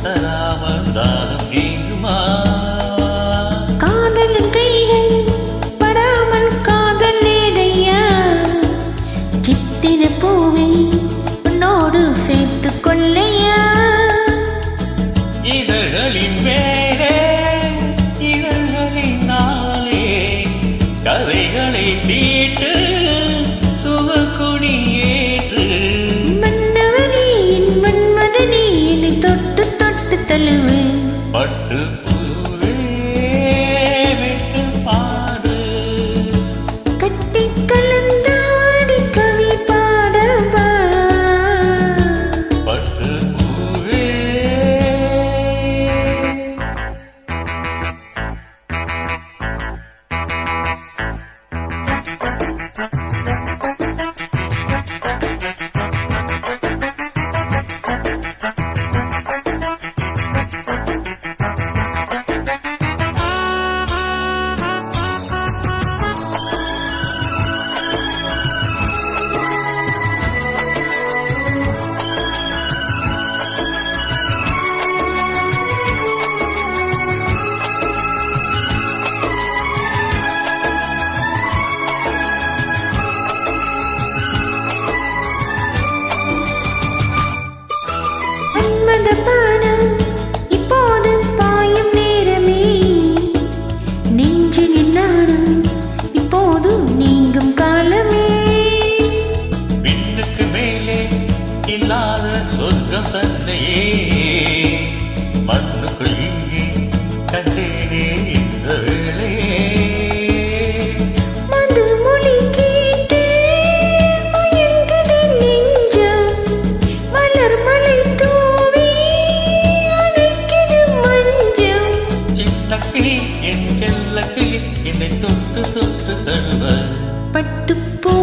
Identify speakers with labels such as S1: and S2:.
S1: தராமல் தானம் நீங்குமா?
S2: காதலின் கைகள் படாமல் காதல் ஏதையா? சித்திர பூவை உன்னோடு சேர்த்து கொள்ளையா?
S1: இதழ்களின் மேலே இதழ்களினாலே கதைகளை தீட்டு சுகக்கொடி ஏற்று.
S2: மன்னவனே என் மன்மதனே என்னை தொட்டு தொட்டு தழுவு.
S1: பட்டு பூவே விட்டு பாடு.
S2: கட்டி கலந்தாடி கவி பாடவா?
S1: பட்டு பூவே
S2: மன்மதபானம் இப்போது பாயும் நேரமே. நெஞ்சில் நானும் இப்போது நீங்கும் காலமே.
S1: விண்ணுக்கு மேலே இல்லாத சொர்க்கம் தன்னையே மண்ணுக்குள் இங்கே கண்டேனே இந்த வேளையே.
S2: மதுமொழி கேட்டு மயங்குது நெஞ்சம். மலர் மலை தூவி அணைக்குது மஞ்சம்.
S1: சின்னக்கிளி என் செல்லக்கிளி என்னை தொட்டு தொட்டு தருவ.
S2: பட்டுப்பூ